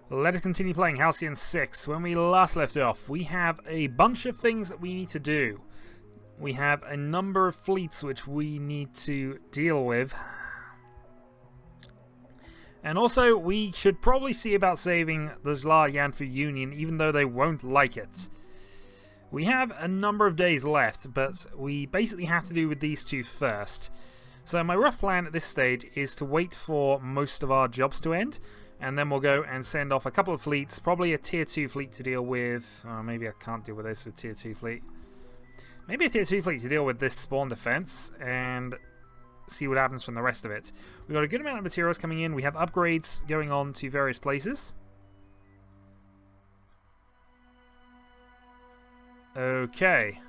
Let us continue playing Halcyon 6. When we last left off, we have a bunch of things that we need to do. We have a number of fleets which we need to deal with. And also, we should probably see about saving the Zla-Yanfu Union, even though they won't like it. We have a number of days left, but we basically have to do with these two first. So my rough plan at this stage is to wait for most of our jobs to end, and then we'll go and send off a couple of fleets, probably a tier 2 fleet to deal with. Oh, maybe I can't deal with this with tier 2 fleet. Maybe a tier 2 fleet to deal with this spawn defense, and see what happens from the rest of it. We've got a good amount of materials coming in. We have upgrades going on to various places. Okay.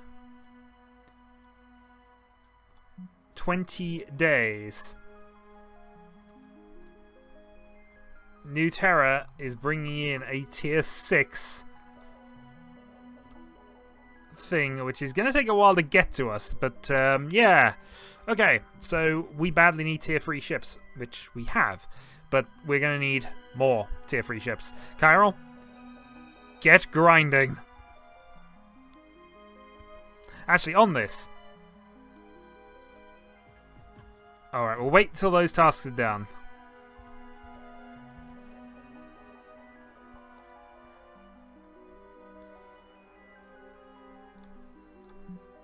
20 days. New Terra is bringing in a tier 6 thing, which is going to take a while to get to us, but yeah. Okay, so we badly need tier 3 ships, which we have, but we're going to need more tier 3 ships. Chiral, get grinding. Actually, on this. Alright, we'll wait till those tasks are done.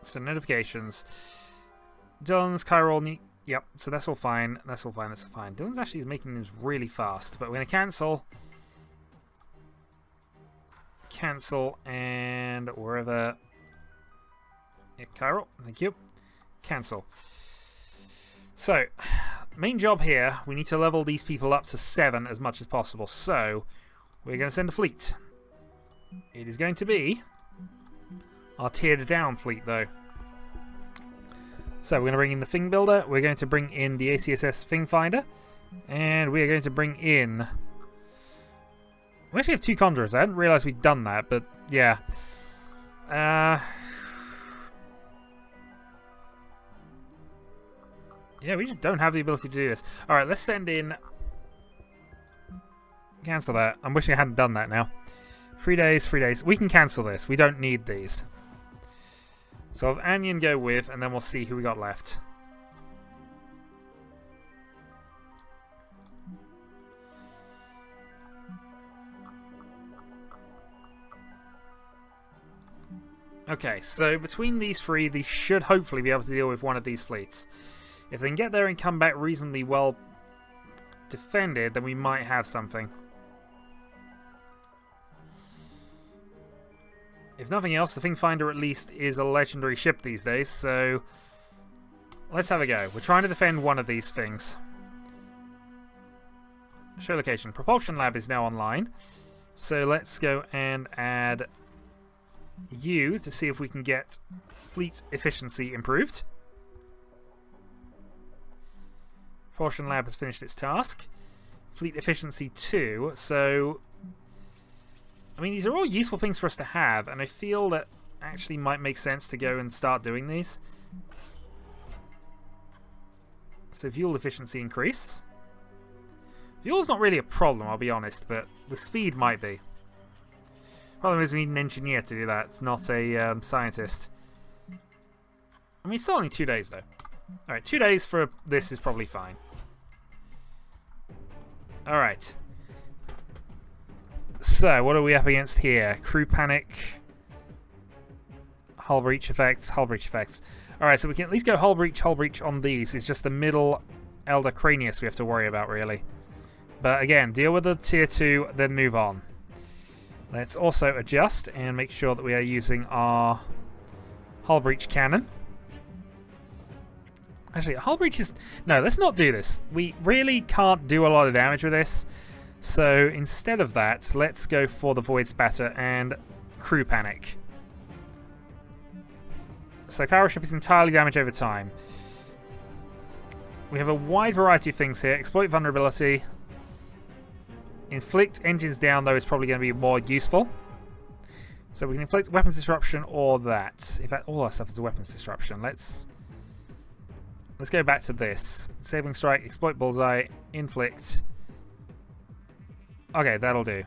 So notifications. Dylan's Chiral. Yep, so that's all fine. That's all fine. That's all fine. Dylan's actually is making this really fast, but we're going to cancel. Cancel and wherever. Yeah, Chiral, thank you. Cancel. So, main job here, we need to level these people up to 7 as much as possible. So, we're going to send a fleet. It is going to be our tiered down fleet, though. So we're going to bring in the Thing Builder, we're going to bring in the ACSS Thing Finder, and we are going to bring in... We actually have 2 Conjurers. I hadn't realised we'd done that, but yeah. Yeah, we just don't have the ability to do this. Alright, let's send in... Cancel that. I'm wishing I hadn't done that now. 3 days, 3 days. We can cancel this. We don't need these. So I'll have Anion go with, and then we'll see who we got left. Okay, so between these 3, they should hopefully be able to deal with one of these fleets. If they can get there and come back reasonably well defended, then we might have something. If nothing else, the Thing Finder at least is a legendary ship these days, so let's have a go. We're trying to defend one of these things. Show location. Propulsion Lab is now online, so let's go and add you to see if we can get fleet efficiency improved. Propulsion Lab has finished its task. Fleet efficiency 2, so... I mean, these are all useful things for us to have, and I feel that actually might make sense to go and start doing these. So fuel efficiency increase. Fuel's not really a problem, I'll be honest, but the speed might be. Problem is we need an engineer to do that, it's not a scientist. I mean, it's still only 2 days, though. Alright, 2 days for this is probably fine. Alright. So, what are we up against here? Crew panic. Hull breach effects, hull breach effects. Alright, so we can at least go hull breach on these. It's just the middle Elder Cranius we have to worry about, really. But again, deal with the tier 2, then move on. Let's also adjust and make sure that we are using our hull breach cannon. Actually, hull breach is... No, let's not do this. We really can't do a lot of damage with this. So instead of that, let's go for the Void Spatter and Crew Panic. So Chiral ship is entirely damaged over time. We have a wide variety of things here. Exploit vulnerability. Inflict engines down, though, is probably going to be more useful. So we can inflict weapons disruption or that. In fact, all our stuff is a weapons disruption. Let's go back to this. Sabling strike, exploit bullseye, inflict. Okay, that'll do.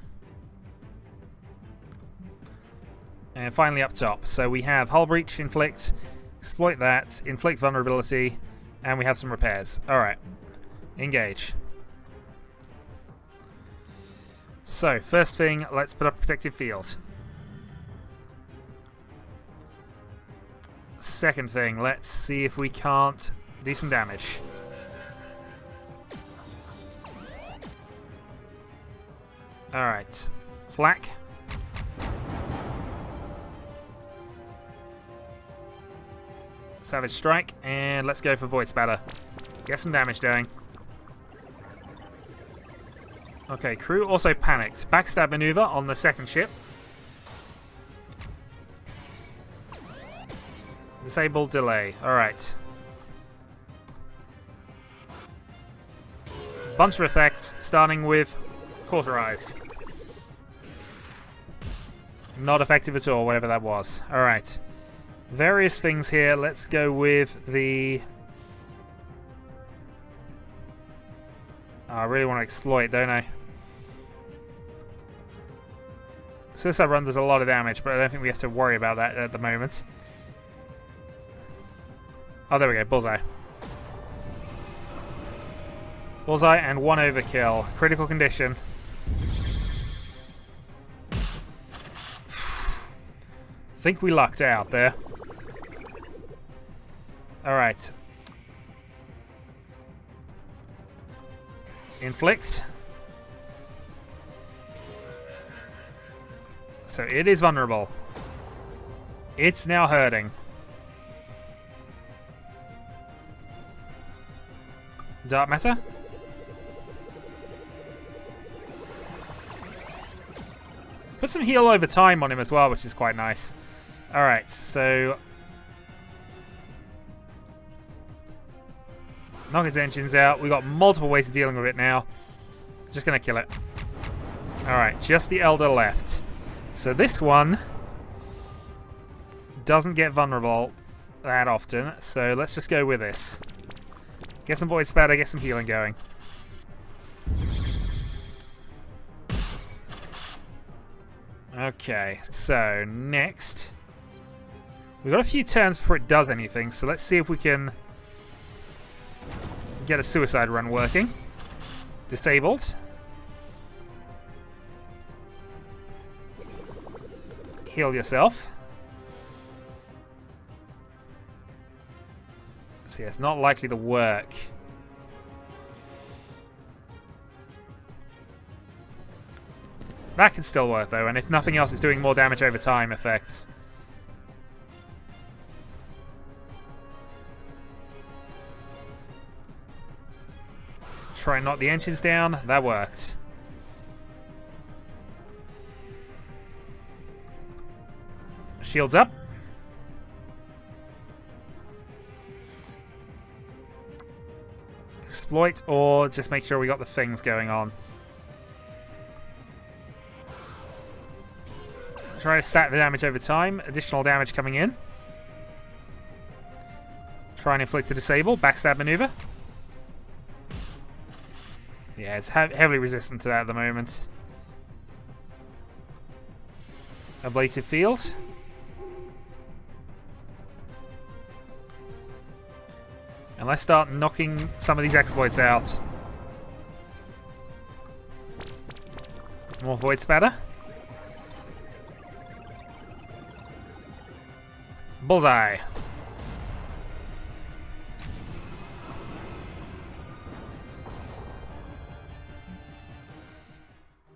And finally up top. So we have Hull Breach, Inflict, exploit that, Inflict Vulnerability, and we have some repairs. Alright. Engage. So, first thing, let's put up a protective field. Second thing, let's see if we can't do some damage. Alright. Flak. Savage Strike, and let's go for Void Spatter. Get some damage doing. Okay, crew also panicked. Backstab maneuver on the second ship. Disable delay. Alright. Bunch of effects, starting with Cauterize. Not effective at all, whatever that was. Alright. Various things here. Let's go with the... Oh, I really want to exploit, don't I? Suicide Run does a lot of damage, but I don't think we have to worry about that at the moment. Oh, there we go. Bullseye. Bullseye and 1 overkill. Critical condition. Think we lucked out there. Alright. Inflict. So it is vulnerable. It's now hurting. Dark Matter. Put some heal over time on him as well, which is quite nice. Alright, so... knock his engines out. We've got multiple ways of dealing with it now. Just gonna kill it. Alright, just the Elder left. So this one doesn't get vulnerable that often, so let's just go with this. Get some Void Spatter, get some healing going. Okay, so next... we've got a few turns before it does anything, so let's see if we can get a Suicide Run working. Disabled. Heal yourself. See, it's not likely to work. That can still work though, and if nothing else, it's doing more damage over time effects. Try and knock the engines down. That worked. Shields up. Exploit, or just make sure we got the things going on. Try to stack the damage over time. Additional damage coming in. Try and inflict the disable. Backstab maneuver. Yeah, it's heavily resistant to that at the moment. Ablative field. And let's start knocking some of these exploits out. More Void Spatter. Bullseye.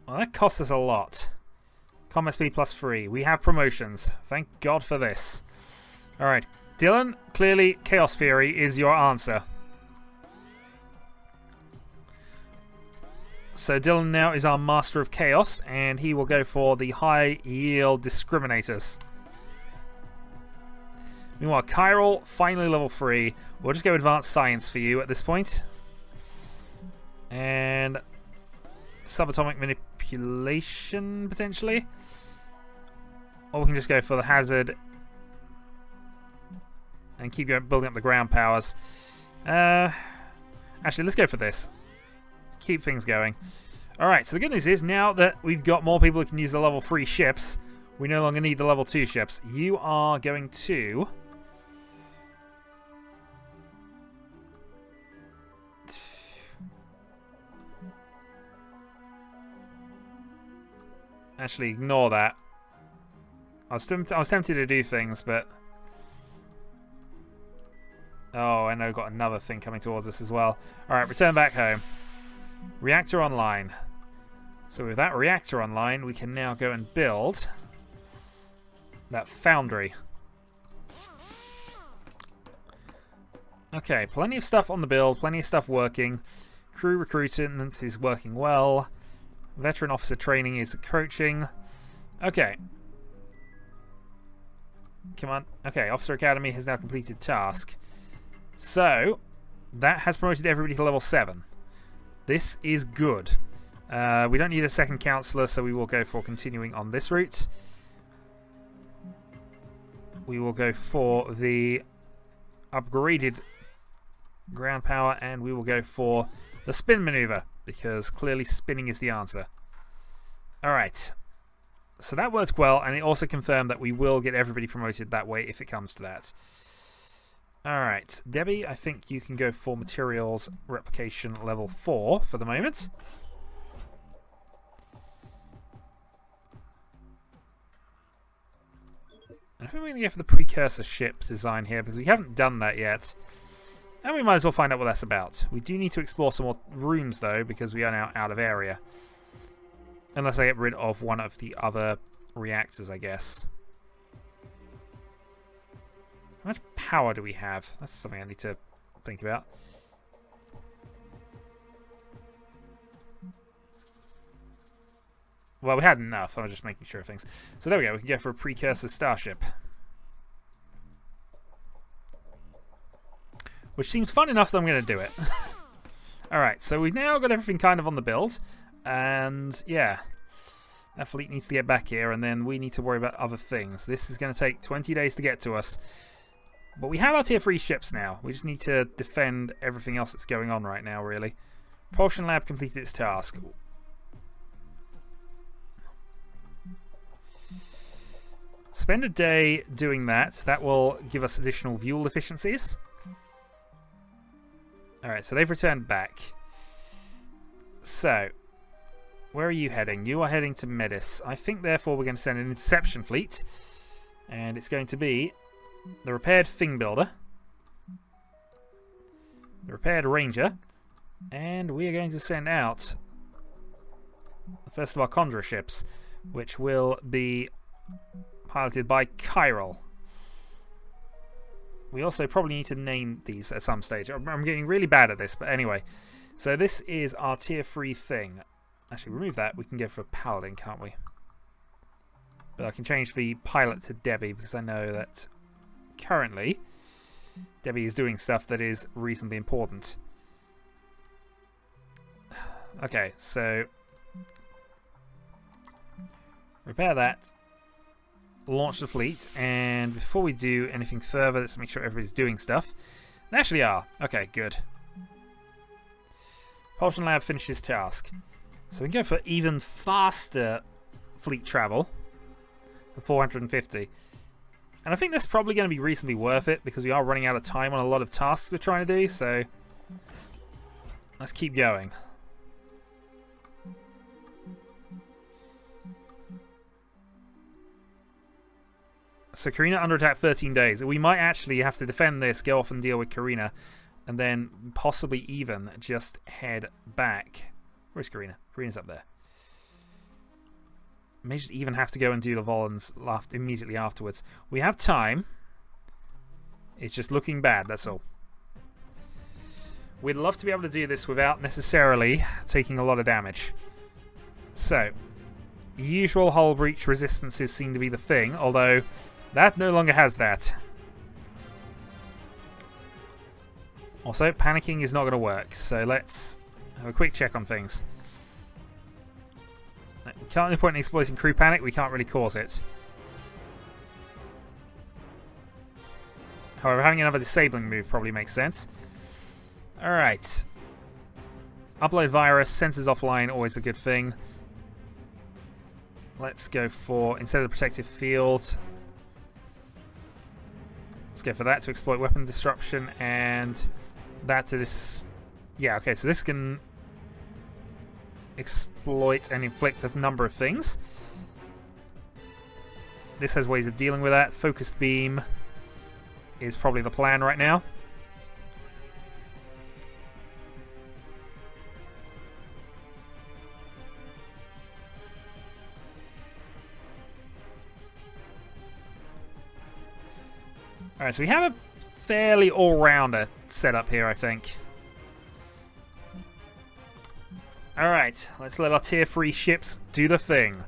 Well, that cost us a lot. Combat speed +3. We have promotions. Thank God for this. Alright, Dylan, clearly Chaos Fury is your answer. So Dylan now is our Master of Chaos, and he will go for the High Yield Discriminators. Meanwhile, Chiral, finally level 3. We'll just go Advanced Science for you at this point. And Subatomic Manipulation, potentially. Or we can just go for the Hazard and keep going, building up the ground powers. Actually, let's go for this. Keep things going. Alright, so the good news is, now that we've got more people who can use the level 3 ships, We no longer need the level 2 ships. You are going to... Actually, ignore that. I was tempted to do things, but... Oh, I know, got another thing coming towards us as well. Alright, return back home. Reactor online. So with that reactor online, we can now go and build that foundry. Okay, plenty of stuff on the build, plenty of stuff working. Crew recruitment is working well. Veteran officer training is approaching. Okay. Come on. Okay, Officer Academy has now completed task. So, that has promoted everybody to level 7. This is good. We don't need a second councillor, so we will go for continuing on this route. We will go for the upgraded ground power, and we will go for the spin maneuver, because clearly spinning is the answer. Alright. So that worked well, and it also confirmed that we will get everybody promoted that way if it comes to that. Alright, Debbie, I think you can go for materials replication level 4 for the moment. And I think we're going to go for the precursor ships design here, because we haven't done that yet. And we might as well find out what that's about. We do need to explore some more rooms, though, because we are now out of area. Unless I get rid of one of the other reactors, I guess. How much power do we have? That's something I need to think about. Well, we had enough. I was just making sure of things. So there we go. We can go for a precursor starship. Which seems fun enough that I'm going to do it. Alright, so we've now got everything kind of on the build. And, yeah. That fleet needs to get back here, and then we need to worry about other things. This is going to take 20 days to get to us. But we have our tier 3 ships now. We just need to defend everything else that's going on right now, really. Propulsion Lab completed its task. Spend a day doing that. That will give us additional fuel efficiencies. Alright, so they've returned back. So, where are you heading? You are heading to Medis. I think, therefore, we're going to send an interception fleet. And it's going to be the repaired Thing Builder, the repaired Ranger, and we are going to send out the first of our Conjurer ships, which will be piloted by Chiral. We also probably need to name these at some stage. I'm getting really bad at this, but anyway. So this is our tier 3 thing. Actually, remove that. We can go for Paladin, can't we? But I can change the pilot to Debbie, because I know that currently Debbie is doing stuff that is reasonably important. Okay, so repair that, launch the fleet, and before we do anything further, let's make sure everybody's doing stuff. They actually are. Okay, good. Propulsion Lab finishes task. So we can go for even faster fleet travel for 450. And I think this is probably going to be reasonably worth it, because we are running out of time on a lot of tasks we're trying to do, so let's keep going. So Karina under attack 13 days. We might actually have to defend this, go off and deal with Karina, and then possibly even just head back. Where's Karina? Karina's up there. May just even have to go and do the Volans immediately afterwards. We have time. It's just looking bad, that's all. We'd love to be able to do this without necessarily taking a lot of damage. So, usual hull breach resistances seem to be the thing, although that no longer has that. Also, panicking is not going to work, so let's have a quick check on things. Can't point in exploiting crew panic, we can't really cause it. However, having another disabling move probably makes sense. Alright. Upload virus, sensors offline, always a good thing. let's go for, instead of the protective field, let's go for that to exploit weapon disruption, and that to this. Yeah, okay, so this can exploit and inflict a number of things. This has ways of dealing with that. Focused beam is probably the plan right now. Alright, so we have a fairly all-rounder setup here, I think. Alright, let's let our tier 3 ships do the thing.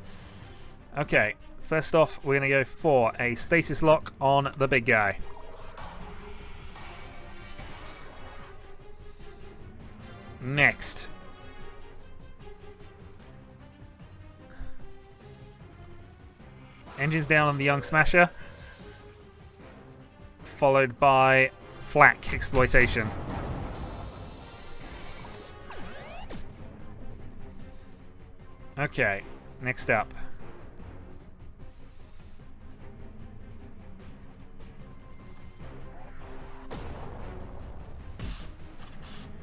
Okay, first off, we're going to go for a stasis lock on the big guy. Next. Engines down on the young smasher. Followed by flak exploitation. Okay, next up.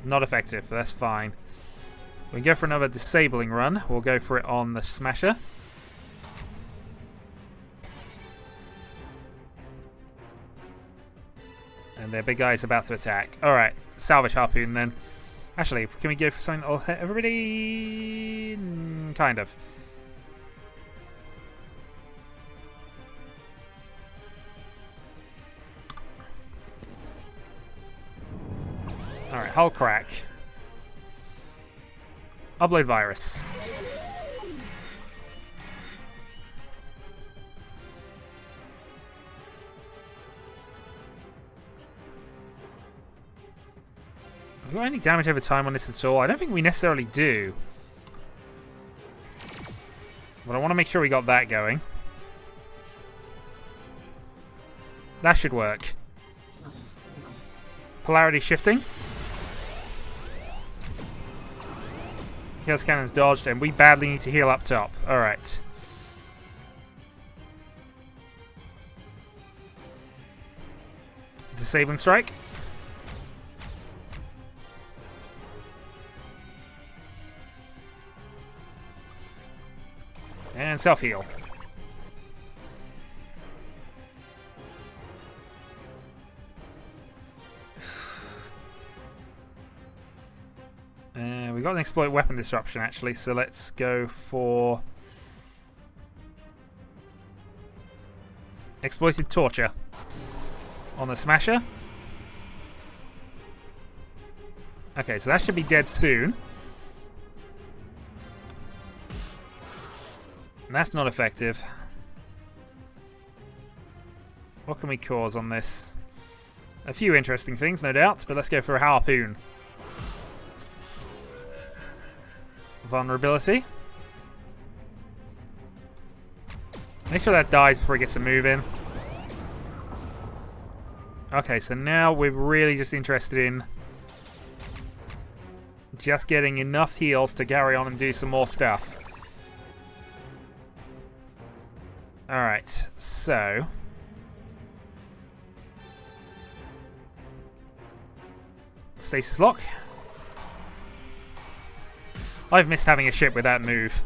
Not effective, but that's fine. We can go for another disabling run. We'll go for it on the smasher. And their big guy is about to attack. Alright, salvage harpoon then. Actually, can we go for something that'll hit everybody? Kind of. Alright, hull crack. Upload virus. Do we got any damage over time on this at all? I don't think we necessarily do. But I want to make sure we got that going. That should work. Polarity shifting. Chaos cannon's dodged, and we badly need to heal up top. Alright. Disabling strike. And self-heal. We got an exploit weapon disruption actually, so let's go for exploited torture on the smasher. Okay, so that should be dead soon. And that's not effective. What can we cause on this? A few interesting things, no doubt, but let's go for a harpoon. Vulnerability. Make sure that dies before it gets a move in. Okay, so now we're really just interested in just getting enough heals to carry on and do some more stuff. Alright, so stasis lock. I've missed having a ship with that move.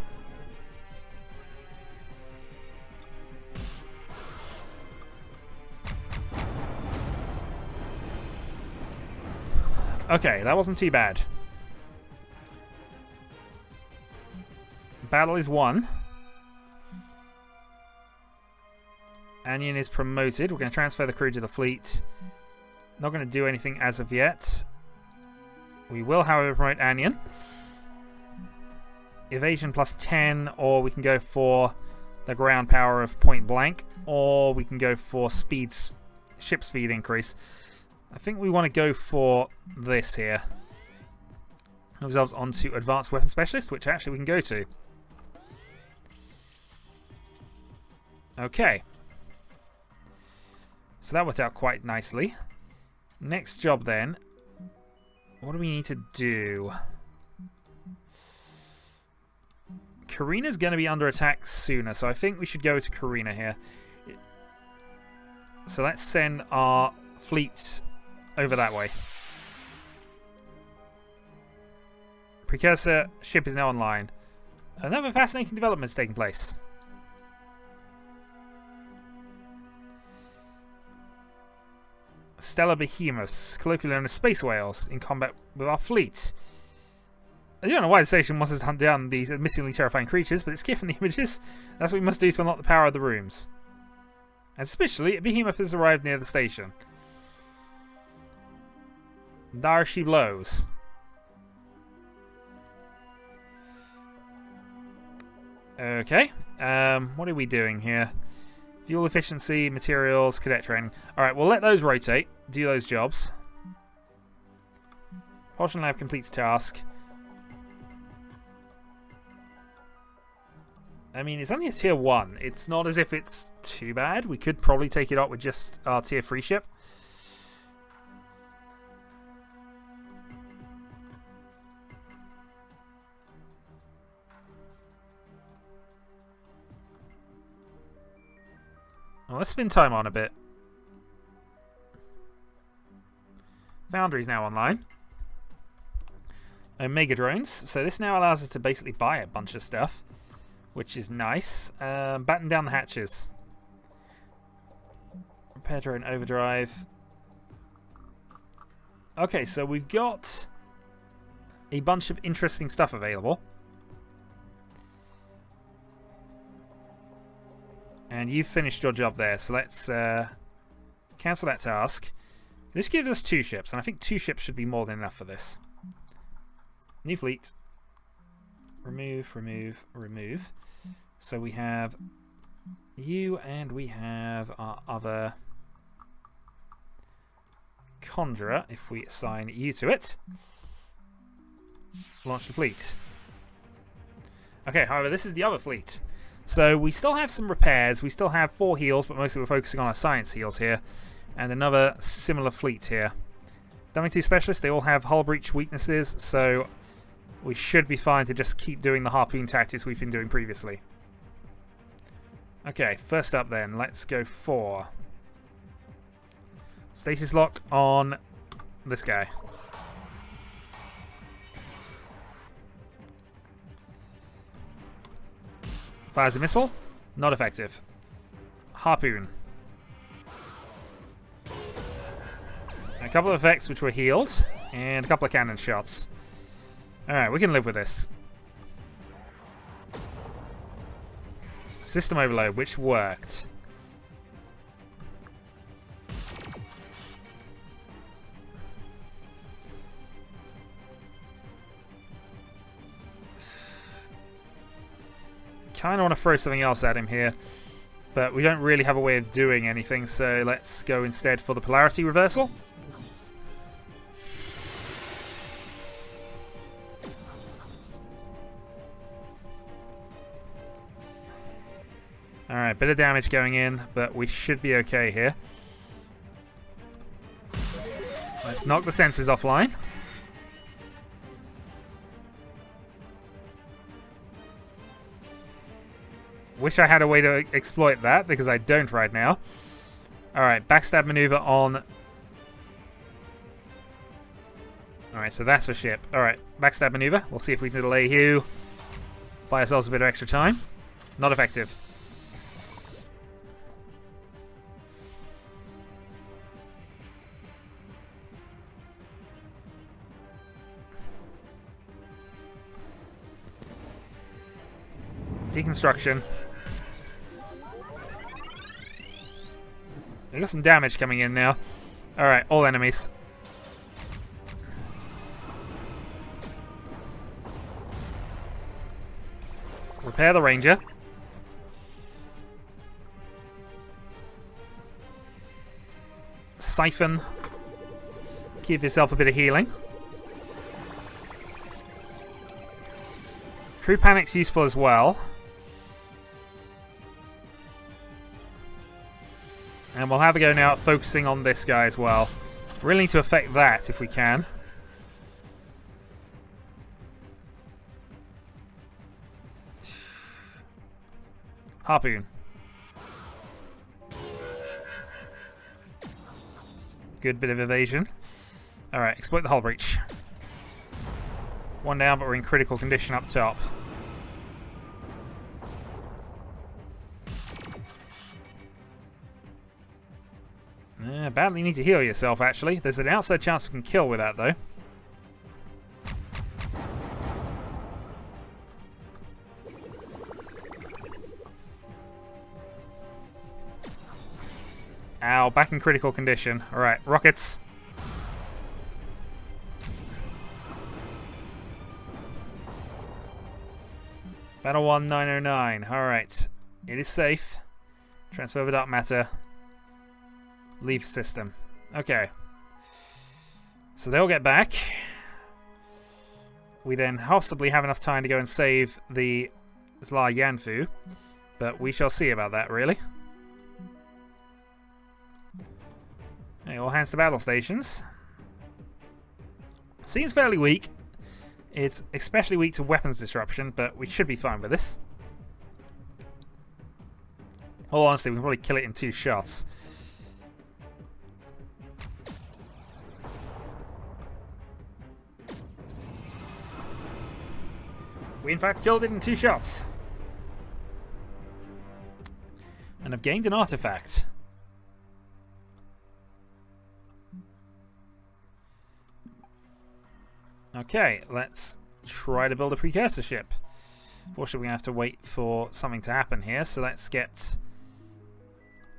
Okay, that wasn't too bad. Battle is won. Anion is promoted. We're going to transfer the crew to the fleet. Not going to do anything as of yet. We will, however, promote Anion. Evasion plus 10, or we can go for the ground power of point blank, or we can go for ship speed increase. I think we want to go for this here. Move ourselves onto Advanced Weapon Specialist, which actually we can go to. Okay. So that worked out quite nicely. Next job then. What do we need to do? Karina's going to be under attack sooner, so I think we should go to Karina here. So let's send our fleet over that way. Precursor ship is now online. Another fascinating development is taking place. Stellar behemoths, colloquially known as space whales, in combat with our fleet. I don't know why the station wants us to hunt down these admittedly terrifying creatures, but it's clear from the images. That's what we must do to unlock the power of the rooms. And suspiciously, a behemoth has arrived near the station. There she blows. Okay. What are we doing here? Fuel efficiency, materials, cadet training. Alright, we'll let those rotate. Do those jobs. Propulsion lab completes task. I mean, it's only a tier 1. It's not as if it's too bad. We could probably take it out with just our tier 3 ship. Well, let's spin time on a bit. Foundry's now online. Omega drones. So this now allows us to basically buy a bunch of stuff, which is nice. Batten down the hatches. Repair drone overdrive. Okay, so we've got a bunch of interesting stuff available. And you've finished your job there, so let's cancel that task. This gives us 2 ships, and I think 2 ships should be more than enough for this. New fleet. Remove, remove, remove. So we have you, and we have our other Conjurer, if we assign you to it. Launch the fleet. Okay, however, this is the other fleet. So we still have some repairs. We still have 4 heals, but mostly we're focusing on our science heals here. And another similar fleet here. Dumbing 2 specialists, they all have hull breach weaknesses, so we should be fine to just keep doing the harpoon tactics we've been doing previously. Okay, first up then, let's go for stasis lock on this guy. Fires a missile. Not effective. Harpoon. A couple of effects which were healed. And a couple of cannon shots. Alright, we can live with this. System overload, which worked. Kind of want to throw something else at him here, but we don't really have a way of doing anything, so let's go instead for the polarity reversal. Alright, bit of damage going in, but we should be okay here. Let's knock the sensors offline. Wish I had a way to exploit that, because I don't right now. Alright, backstab maneuver on... Alright, so that's for ship. Alright, backstab maneuver. We'll see if we can delay you. Buy ourselves a bit of extra time. Not effective. Deconstruction. We got some damage coming in now. Alright, all enemies. Repair the Ranger. Siphon. Give yourself a bit of healing. Crew Panic's useful as well. And we'll have a go now at focusing on this guy as well. Really need to affect that if we can. Harpoon. Good bit of evasion. Alright, exploit the hull breach. One down, but we're in critical condition up top. Badly need to heal yourself, actually. There's an outside chance we can kill with that, though. Ow, back in critical condition. Alright, rockets. Battle 1909. Alright. It is safe. Transfer the dark matter. Leave system. Okay. So they'll get back. We then possibly have enough time to go and save the Zla Yanfu. But we shall see about that, really. Okay, all hands to battle stations. Seems fairly weak. It's especially weak to weapons disruption, but we should be fine with this. All honestly, we can probably kill it in 2 shots. We in fact killed it in 2 shots. And have gained an artifact. Okay, let's try to build a precursor ship. Fortunately, we're going to have to wait for something to happen here, so let's get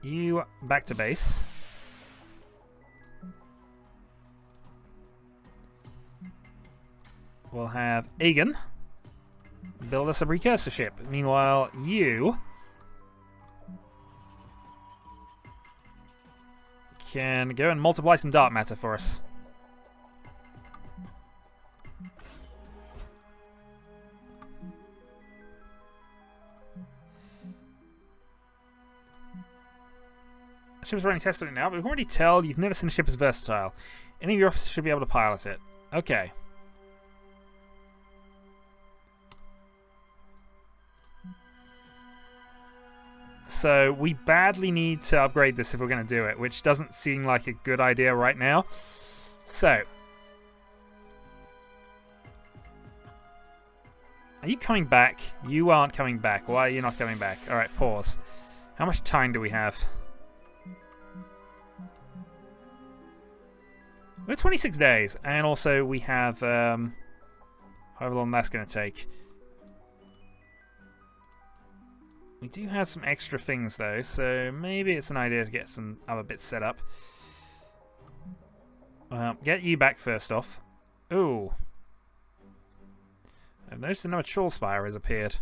you back to base. We'll have Aegon build us a precursor ship. Meanwhile, you can go and multiply some dark matter for us. Ship's running tests on it now, but we can already tell you've never seen a ship as versatile. Any of your officers should be able to pilot it. Okay. So we badly need to upgrade this if we're going to do it, which doesn't seem like a good idea right now. So. Are you coming back? You aren't coming back. Why are you not coming back? Alright, pause. How much time do we have? We have 26 days, and also we have however long that's going to take. We do have some extra things though, so maybe it's an idea to get some other bits set up. Get you back first off. Ooh. I've noticed another troll spire has appeared.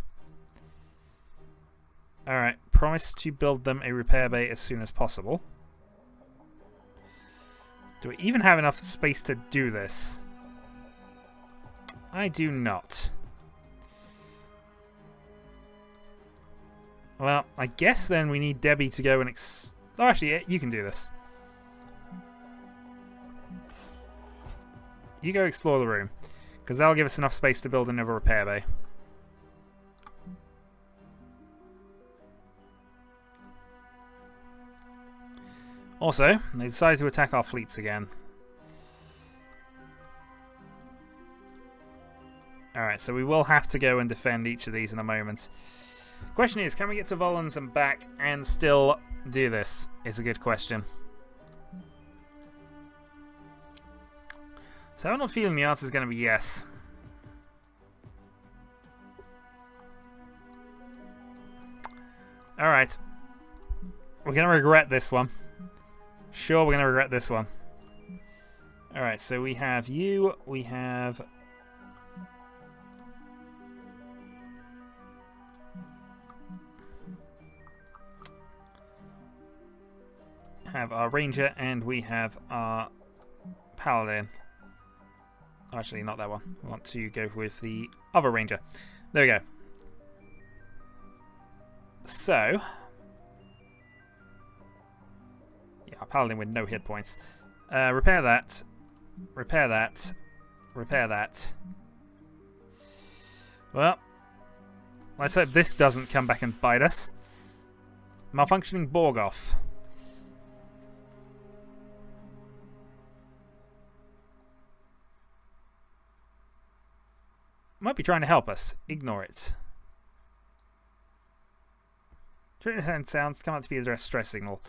Alright, promise to build them a repair bay as soon as possible. Do we even have enough space to do this? I do not. Well, I guess then we need Debbie to go and oh, actually, you can do this. You go explore the room, because that'll give us enough space to build another repair bay. Also, they decided to attack our fleets again. Alright, so we will have to go and defend each of these in a moment. Question is, can we get to Volans and back and still do this? Is a good question. So I'm not feeling the answer is going to be yes. Alright. We're going to regret this one. Sure, we're going to regret this one. Alright, so we have you, we have... our ranger, and we have our paladin. Actually, not that one. We want to go with the other ranger. There we go. So... yeah, our paladin with no hit points. Repair that. Repair that. Repair that. Well, let's hope this doesn't come back and bite us. Malfunctioning Borgoff. Might be trying to help us. Ignore it. Treatment sounds come out to be a distress signal.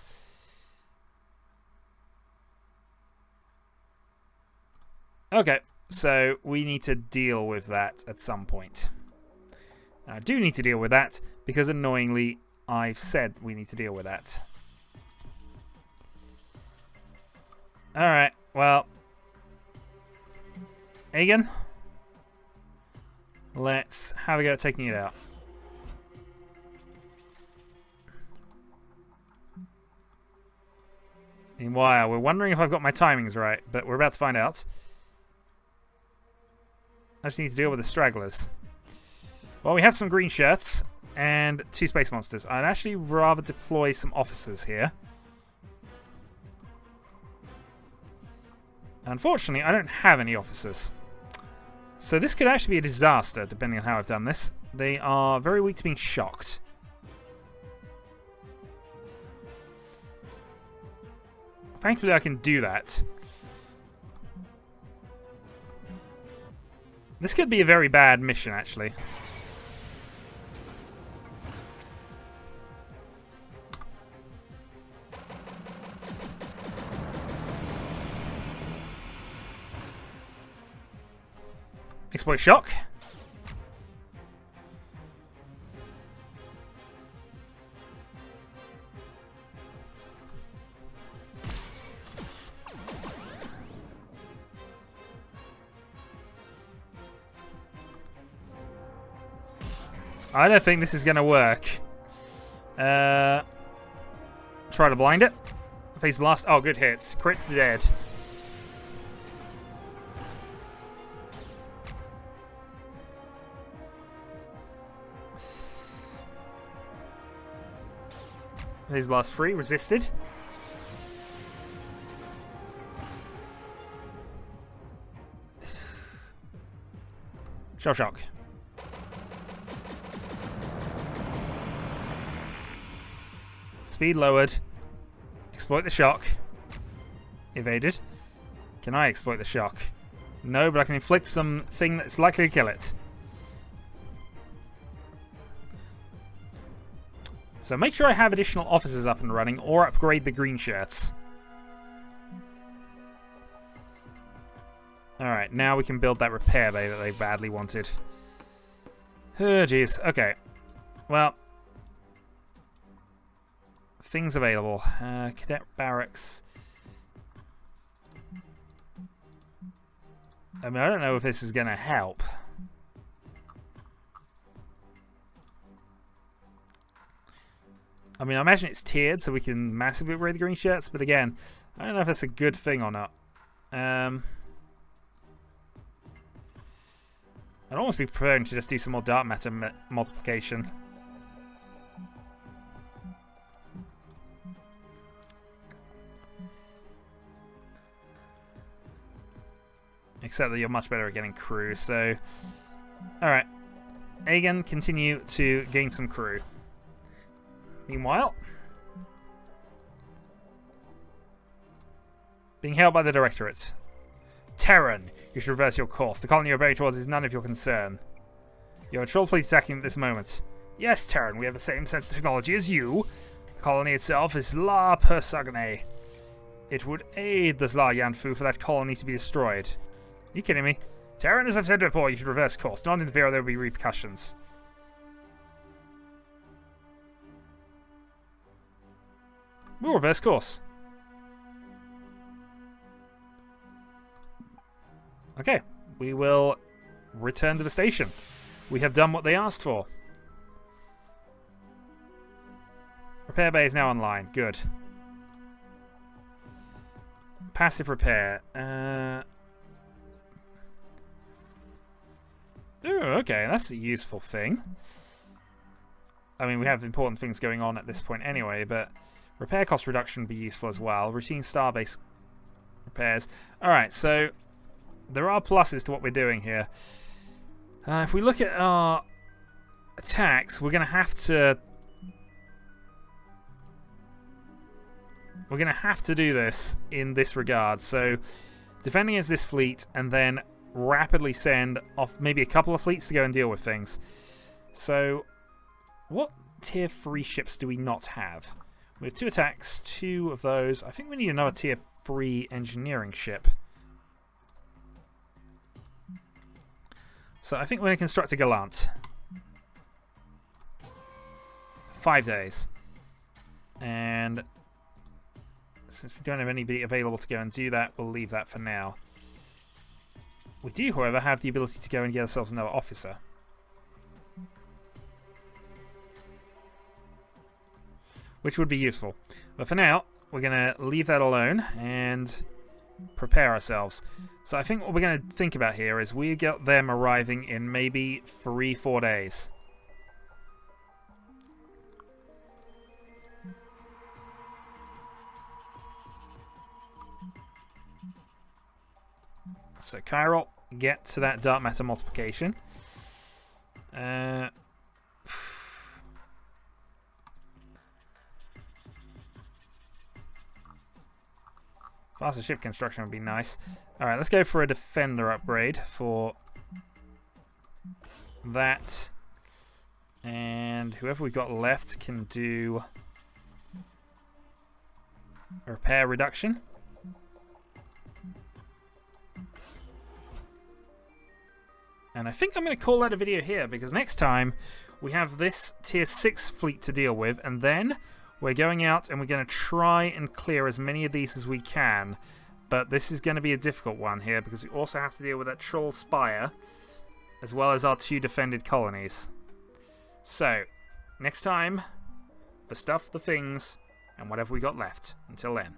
Okay, so we need to deal with that at some point. And I do need to deal with that because annoyingly I've said we need to deal with that. Alright, well. Egan? Let's have a go at taking it out. Meanwhile, we're wondering if I've got my timings right, but we're about to find out. I just need to deal with the stragglers. Well, we have some green shirts and 2 space monsters. I'd actually rather deploy some officers here. Unfortunately, I don't have any officers. So this could actually be a disaster, depending on how I've done this. They are very weak to being shocked. Thankfully, I can do that. This could be a very bad mission, actually. Exploit shock. I don't think this is going to work. Try to blind it. Phase blast. Oh, good hits. Crit dead. Phase blast free. Resisted. Shell shock. Speed lowered. Exploit the shock. Evaded. Can I exploit the shock? No, but I can inflict something that's likely to kill it. So make sure I have additional officers up and running or upgrade the green shirts. Alright, now we can build that repair bay that they badly wanted. Oh, jeez. Okay. Well. Things available. Cadet barracks. I mean, I don't know if this is going to help. I mean, I imagine it's tiered so we can massively upgrade the green shirts, but again, I don't know if that's a good thing or not. I'd almost be preferring to just do some more dark matter multiplication. Except that you're much better at getting crew, so... Alright. Aegon, continue to gain some crew. Meanwhile... being held by the Directorate. Terran, you should reverse your course. The colony you're buried towards is none of your concern. Your patrol fleet is attacking at this moment. Yes, Terran, we have the same sense of technology as you. The colony itself is La Persagane. It would aid the Zla Yanfu for that colony to be destroyed. Are you kidding me? Terran, as I've said before, you should reverse course. Don't interfere or there will be repercussions. We'll reverse course. Okay, we will return to the station. We have done what they asked for. Repair bay is now online. Good. Passive repair. Ooh, okay, that's a useful thing. I mean, we have important things going on at this point anyway, but repair cost reduction would be useful as well. Routine starbase repairs. Alright, so there are pluses to what we're doing here. If we look at our attacks, we're going to have to we're going to have to do this in this regard. So, defending against this fleet, and then rapidly send off maybe a couple of fleets to go and deal with things. So, what tier 3 ships do we not have? We have 2 attacks, 2 of those. I think we need another tier 3 engineering ship. So I think we're going to construct a Gallant. 5 days. And since we don't have anybody available to go and do that, we'll leave that for now. We do, however, have the ability to go and get ourselves another officer. Which would be useful. But for now, we're going to leave that alone and prepare ourselves. So I think what we're going to think about here is we get them arriving in maybe 3-4 days. So Chiral, get to that dark matter multiplication. Faster ship construction would be nice. Alright, let's go for a defender upgrade for that. And whoever we've got left can do a repair reduction. And I think I'm going to call that a video here, because next time we have this tier 6 fleet to deal with, and then we're going out and we're going to try and clear as many of these as we can. But this is going to be a difficult one here, because we also have to deal with that Troll Spire, as well as our 2 defended colonies. So, next time, the stuff, the things, and whatever we got left. Until then.